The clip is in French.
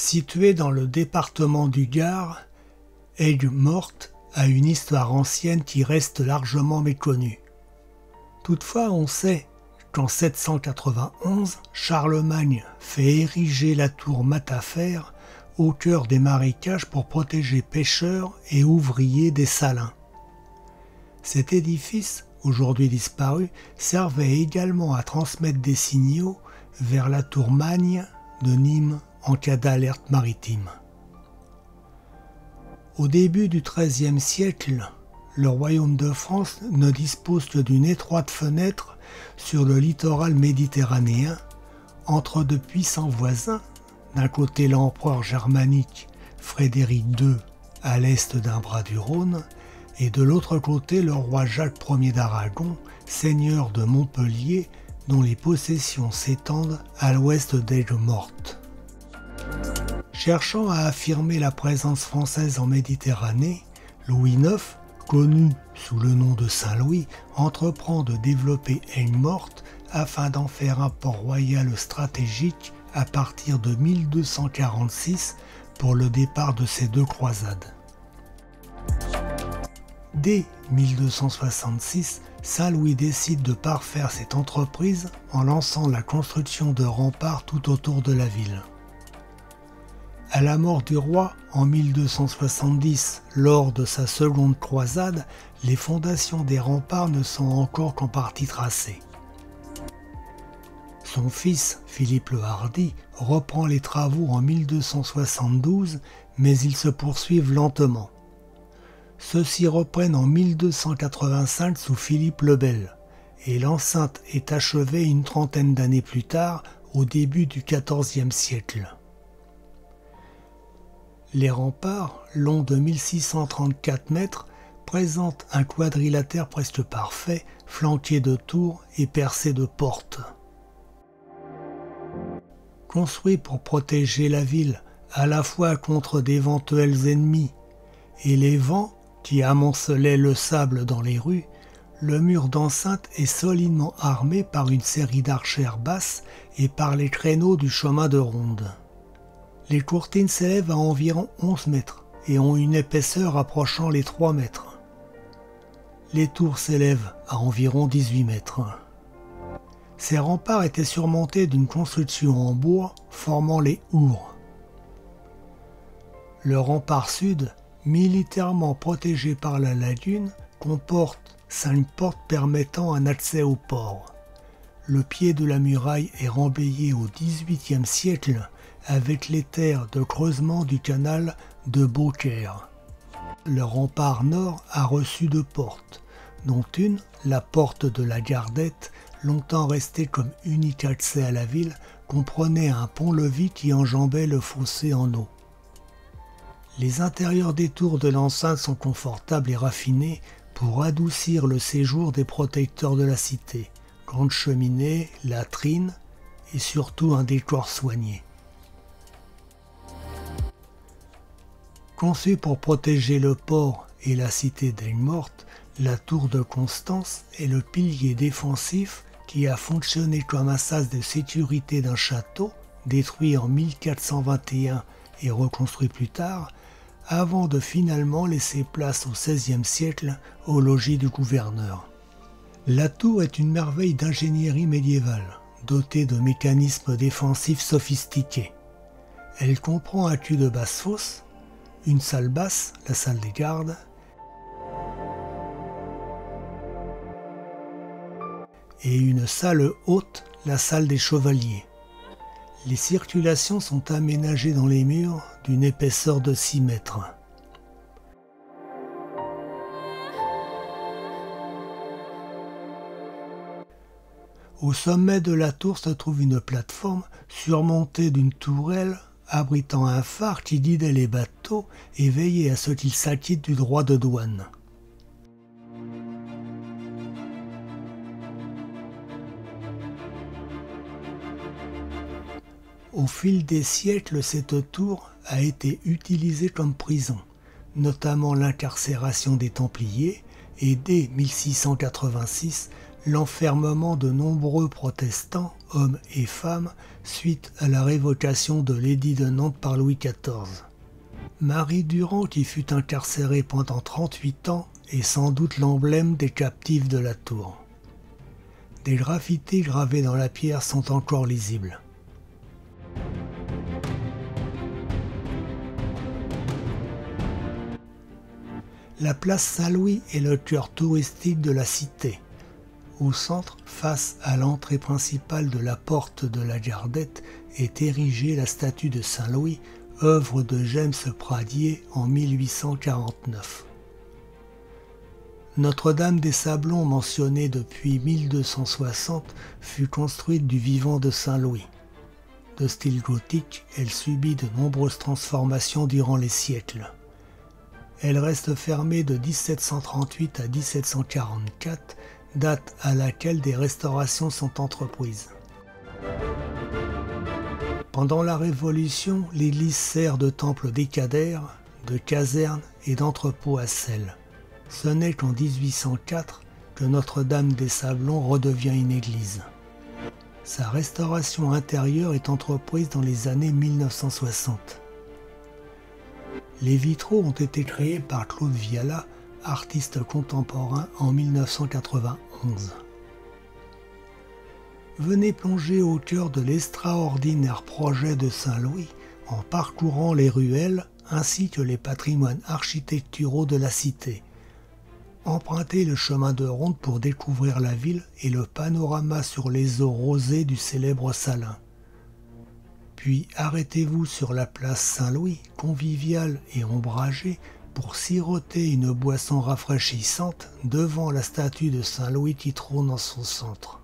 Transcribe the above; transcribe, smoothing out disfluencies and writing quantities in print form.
Située dans le département du Gard, Aigues-Mortes a une histoire ancienne qui reste largement méconnue. Toutefois, on sait qu'en 791, Charlemagne fait ériger la tour Matafer au cœur des marécages pour protéger pêcheurs et ouvriers des Salins. Cet édifice, aujourd'hui disparu, servait également à transmettre des signaux vers la tour Magne de Nîmes en cas d'alerte maritime. Au début du XIIIe siècle, le royaume de France ne dispose que d'une étroite fenêtre sur le littoral méditerranéen entre de puissants voisins, d'un côté l'empereur germanique Frédéric II à l'est d'un bras du Rhône, et de l'autre côté le roi Jacques Ier d'Aragon, seigneur de Montpellier, dont les possessions s'étendent à l'ouest d'Aigues-Mortes. Cherchant à affirmer la présence française en Méditerranée, Louis IX, connu sous le nom de Saint-Louis, entreprend de développer Aigues-Mortes afin d'en faire un port royal stratégique à partir de 1246 pour le départ de ces deux croisades. Dès 1266, Saint-Louis décide de parfaire cette entreprise en lançant la construction de remparts tout autour de la ville. À la mort du roi en 1270, lors de sa seconde croisade, les fondations des remparts ne sont encore qu'en partie tracées. Son fils, Philippe le Hardi, reprend les travaux en 1272, mais ils se poursuivent lentement. Ceux-ci reprennent en 1285 sous Philippe le Bel, et l'enceinte est achevée une trentaine d'années plus tard, au début du XIVe siècle. Les remparts, longs de 1634 mètres, présentent un quadrilatère presque parfait, flanqué de tours et percé de portes. Construit pour protéger la ville à la fois contre d'éventuels ennemis et les vents qui amoncelaient le sable dans les rues, le mur d'enceinte est solidement armé par une série d'archères basses et par les créneaux du chemin de ronde. Les courtines s'élèvent à environ 11 mètres et ont une épaisseur approchant les 3 mètres. Les tours s'élèvent à environ 18 mètres. Ces remparts étaient surmontés d'une construction en bois formant les hourds. Le rempart sud, militairement protégé par la lagune, comporte 5 portes permettant un accès au port. Le pied de la muraille est remblayé au XVIIIe siècle avec les terres de creusement du canal de Beaucaire. Le rempart nord a reçu 2 portes, dont une, la porte de la Gardette, longtemps restée comme unique accès à la ville, comprenait un pont-levis qui enjambait le fossé en eau. Les intérieurs des tours de l'enceinte sont confortables et raffinés pour adoucir le séjour des protecteurs de la cité. Grande cheminée, latrines et surtout un décor soigné. Conçue pour protéger le port et la cité d'Aigues-Mortes, la tour de Constance est le pilier défensif qui a fonctionné comme un sas de sécurité d'un château, détruit en 1421 et reconstruit plus tard, avant de finalement laisser place au XVIe siècle au logis du gouverneur. La tour est une merveille d'ingénierie médiévale, dotée de mécanismes défensifs sophistiqués. Elle comprend un cul de basse-fosse, une salle basse, la salle des gardes, et une salle haute, la salle des chevaliers. Les circulations sont aménagées dans les murs d'une épaisseur de 6 mètres. Au sommet de la tour se trouve une plateforme surmontée d'une tourelle abritant un phare qui guidait les bateaux et veillait à ce qu'ils s'acquittent du droit de douane. Au fil des siècles, cette tour a été utilisée comme prison, notamment l'incarcération des Templiers, et dès 1686, l'enfermement de nombreux protestants, hommes et femmes, suite à la révocation de l'édit de Nantes par Louis XIV. Marie Durand, qui fut incarcérée pendant 38 ans, est sans doute l'emblème des captifs de la tour. Des graffitis gravés dans la pierre sont encore lisibles. La place Saint-Louis est le cœur touristique de la cité. Au centre, face à l'entrée principale de la porte de la Gardette, est érigée la statue de Saint-Louis, œuvre de James Pradier en 1849. Notre-Dame des Sablons, mentionnée depuis 1260, fut construite du vivant de Saint-Louis. De style gothique, elle subit de nombreuses transformations durant les siècles. Elle reste fermée de 1738 à 1744, date à laquelle des restaurations sont entreprises. Pendant la Révolution, l'église sert de temple décadaire, de caserne et d'entrepôt à sel. Ce n'est qu'en 1804 que Notre-Dame des Sablons redevient une église. Sa restauration intérieure est entreprise dans les années 1960. Les vitraux ont été créés par Claude Viala, artiste contemporain, en 1991. Venez plonger au cœur de l'extraordinaire projet de Saint-Louis en parcourant les ruelles ainsi que les patrimoines architecturaux de la cité. Empruntez le chemin de ronde pour découvrir la ville et le panorama sur les eaux rosées du célèbre Salin. Puis arrêtez-vous sur la place Saint-Louis, conviviale et ombragée, pour siroter une boisson rafraîchissante devant la statue de Saint-Louis qui trône en son centre.